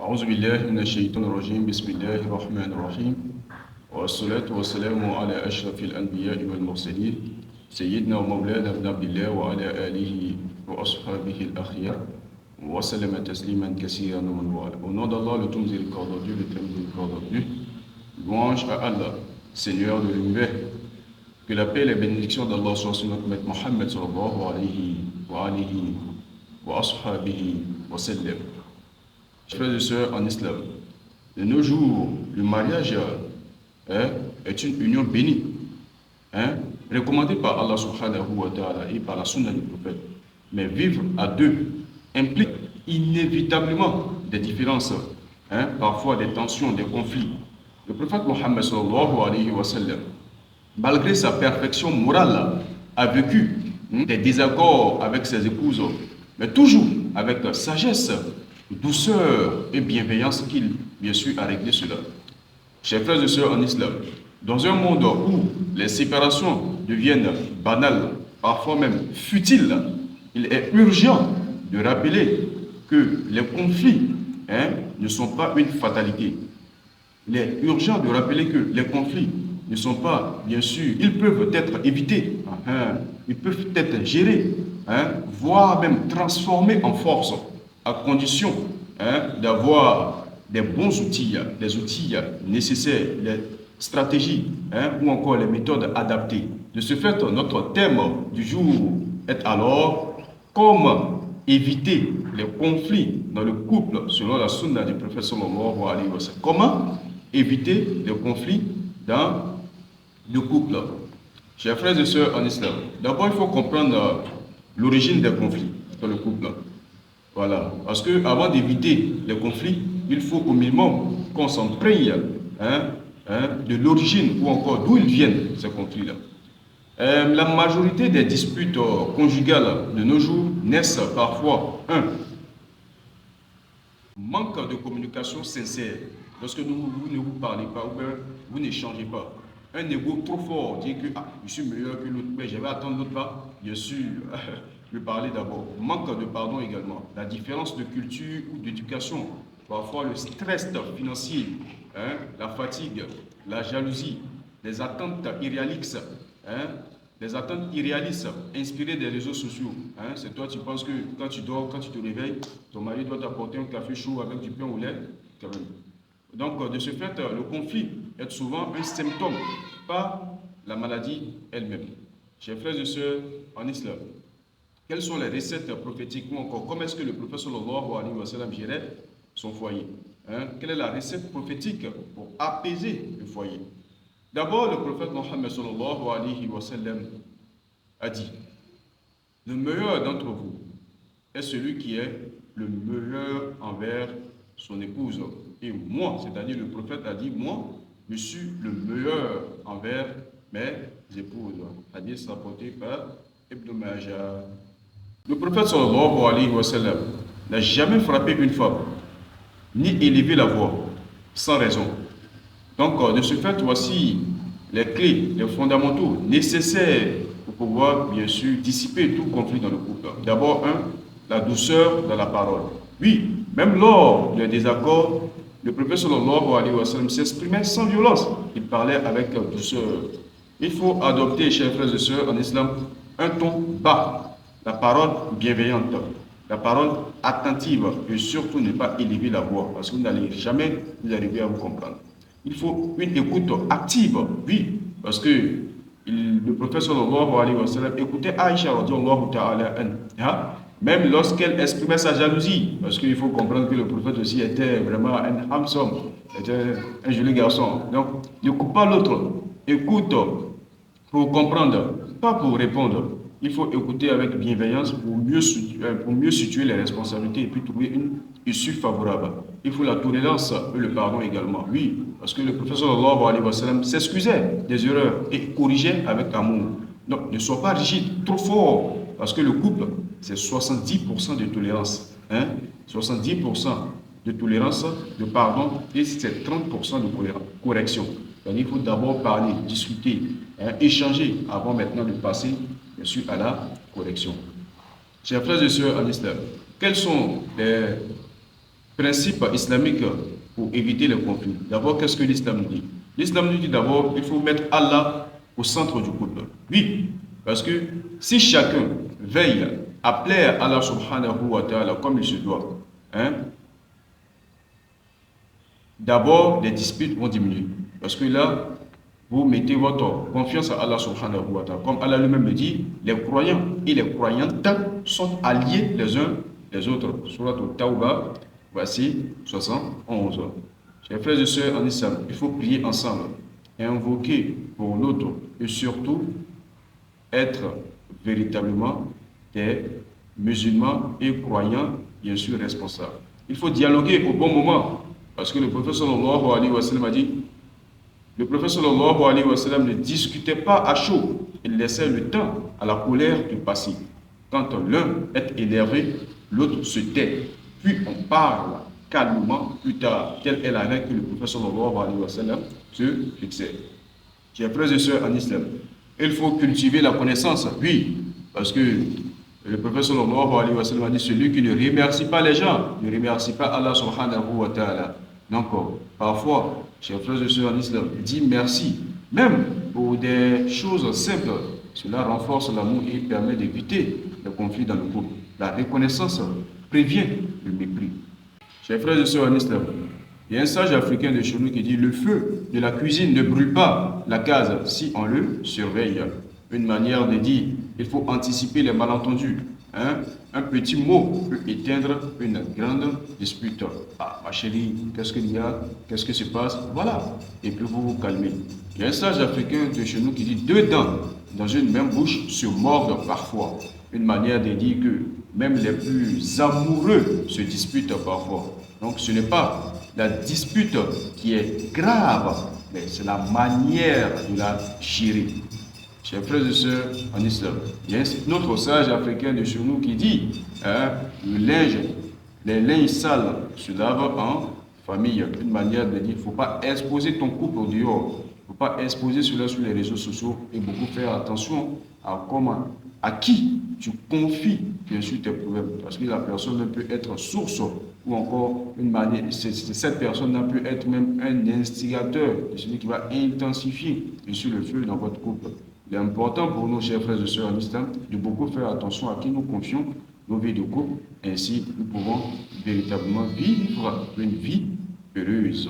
أعوذ بالله من الشيطان الرجيم بسم الله الرحمن الرحيم والصلاة والسلام على أشرف الأنبياء والمرسلين سيدنا ومولانا ابن عبد الله وعلى آله وأصحابه الأخيار وسلم تسليما كثيرا ومن والاه. Au nom d'Allah, le tout miséricordieux, le très miséricordieux, louange à Allah, Seigneur de l'univers. Que la paix et la bénédiction d'Allah soient sur notre maître Mohammed sallallahu alayhi wa alihi wa ashabihi wa sallam. Frères et sœurs en islam, de nos jours, le mariage est une union bénie, recommandée par Allah subhanahu wa ta'ala et par la sunna du prophète. Mais vivre à deux implique inévitablement des différences, parfois des tensions, des conflits. Le prophète Mohammed sallallahu alayhi wa sallam, malgré sa perfection morale, a vécu des désaccords avec ses épouses, mais toujours avec sagesse, douceur et bienveillance qu'il, bien sûr, a réglé cela. Chers frères et sœurs en islam, dans un monde où les séparations deviennent banales, parfois même futiles, il est urgent de rappeler que les conflits ne sont pas une fatalité. Il est urgent de rappeler que les conflits ne sont pas, bien sûr, ils peuvent être évités, ils peuvent être gérés, voire même transformés en force, à condition d'avoir des bons outils, des outils nécessaires, les stratégies ou encore les méthodes adaptées. De ce fait, notre thème du jour est alors comment éviter les conflits dans le couple selon la sunna du prophète sallallahu alayhi wa sallam. Comment éviter les conflits dans le couple? Chers frères et sœurs en islam, d'abord il faut comprendre l'origine des conflits dans le couple. Voilà, parce que avant d'éviter les conflits, il faut au minimum qu'on s'imprègne de l'origine ou encore d'où ils viennent, ces conflits-là. La majorité des disputes conjugales de nos jours naissent parfois, manque de communication sincère. Lorsque vous ne vous parlez pas ou bien vous n'échangez pas. Un ego trop fort, dire que je suis meilleur que l'autre, mais je vais attendre l'autre là, bien sûr, lui parler d'abord. Manque de pardon également, la différence de culture ou d'éducation, parfois le stress financier, la fatigue, la jalousie, les attentes irréalistes, inspirées des réseaux sociaux. C'est toi, tu penses que quand tu dors, quand tu te réveilles, ton mari doit t'apporter un café chaud avec du pain au lait, quand même. Donc, de ce fait, le conflit est souvent un symptôme, pas la maladie elle-même. Chers frères et sœurs en islam, quelles sont les recettes prophétiques ou encore comment est-ce que le prophète sallallahu alayhi wa sallam gérait son foyer? Quelle est la recette prophétique pour apaiser le foyer? D'abord, le prophète Mohammed sallallahu alayhi wa sallam a dit: le meilleur d'entre vous est celui qui est le meilleur envers son épouse. Et moi, c'est-à-dire le prophète a dit, moi, je suis le meilleur envers mes épouses. Hadith rapporté par Ibn Majah. Le prophète sallallahu alayhi wa sallam n'a jamais frappé une femme, ni élevé la voix, sans raison. Donc, de ce fait, voici les clés, les fondamentaux nécessaires pour pouvoir, bien sûr, dissiper tout conflit dans le couple. D'abord, la douceur dans la parole. Oui, même lors des désaccords, le prophète sallallahu alayhi wa sallam s'exprimait sans violence. Il parlait avec douceur. Il faut adopter, chers frères et sœurs, en islam, un ton bas, la parole bienveillante, la parole attentive et surtout ne pas élever la voix parce que vous n'allez jamais vous arriver à vous comprendre. Il faut une écoute active, oui, parce que le prophète sallallahu alayhi wa sallam écoutait Aïcha radiyallahu ta'ala anha, même lorsqu'elle exprimait sa jalousie, parce qu'il faut comprendre que le prophète aussi était vraiment un handsome, était un joli garçon. Donc, n'écoute pas l'autre, écoute pour comprendre, pas pour répondre. Il faut écouter avec bienveillance pour mieux situer les responsabilités et puis trouver une issue favorable. Il faut la tolérance et le pardon également. Oui, parce que le prophète sallallahu alayhi wa sallam s'excusait des erreurs et corrigeait avec amour. Donc, ne sois pas rigide, trop fort, parce que le couple, c'est 70% de tolérance. 70% de tolérance, de pardon, et c'est 30% de correction. Donc, il faut d'abord parler, discuter, échanger avant maintenant de passer, bien sûr, à la correction. Chers frères et sœurs en islam, quelles sont les principes islamiques pour éviter les conflits. D'abord, qu'est-ce que l'islam dit? L'islam nous dit d'abord qu'il faut mettre Allah au centre du couple. Oui, parce que si chacun veille à plaire à Allah subhanahu wa ta'ala comme il se doit, hein, d'abord les disputes vont diminuer. Parce que là, vous mettez votre confiance à Allah subhanahu wa ta'ala. Comme Allah lui-même le dit, les croyants et les croyantes sont alliés les uns les autres. Surat al-Tawbah, verset 71. Chers frères et sœurs en islam, il faut prier ensemble et invoquer pour l'autre et surtout être véritablement des musulmans et croyants, bien sûr, responsables. Il faut dialoguer au bon moment parce que le prophète sallallahu alayhi wa sallam a dit, le prophète sallallahu alayhi wa sallam ne discutait pas à chaud, il laissait le temps à la colère de passer. Quand l'un est énervé, l'autre se tait, puis on parle calmement plus tard. Telle est la règle que le prophète sallallahu alayhi wa sallam se fixait. Chers frères et sœurs en islam, il faut cultiver la connaissance, oui, parce que le prophète sallallahu alayhi wa sallam a dit, celui qui ne remercie pas les gens, ne remercie pas Allah subhanahu wa ta'ala. Donc, parfois, chers frères et sœurs en islam, dis merci, même pour des choses simples. Cela renforce l'amour et permet d'éviter les conflits dans le couple. La reconnaissance prévient le mépris. Chers frères et sœurs en islam, il y a un sage africain de chez nous qui dit, le feu de la cuisine ne brûle pas la case si on le surveille. Une manière de dire, il faut anticiper les malentendus. Hein? Un petit mot peut éteindre une grande dispute. Ah, ma chérie, qu'est-ce qu'il y a? Qu'est-ce qui se passe? Voilà. Et puis vous vous calmez. Il y a un sage africain de chez nous qui dit, deux dents dans une même bouche se mordent parfois. Une manière de dire que même les plus amoureux se disputent parfois. Donc ce n'est pas la dispute qui est grave, mais c'est la manière de la gérer. Chers frères et sœurs en islam, il y a un autre sage africain de chez nous qui dit, hein, les linges sales se lavent en famille. Une manière de dire, il ne faut pas exposer ton couple au dehors. Il ne faut pas exposer cela sur les réseaux sociaux et beaucoup faire attention à qui tu confies bien sûr tes problèmes. Parce que la personne peut être source ou encore une manière, cette personne peut être même un instigateur, celui qui va intensifier bien sûr le feu dans votre couple. Il est important pour nous, chers frères et sœurs en islam, de beaucoup faire attention à qui nous confions nos vies de couple. Ainsi, nous pouvons véritablement vivre une vie heureuse.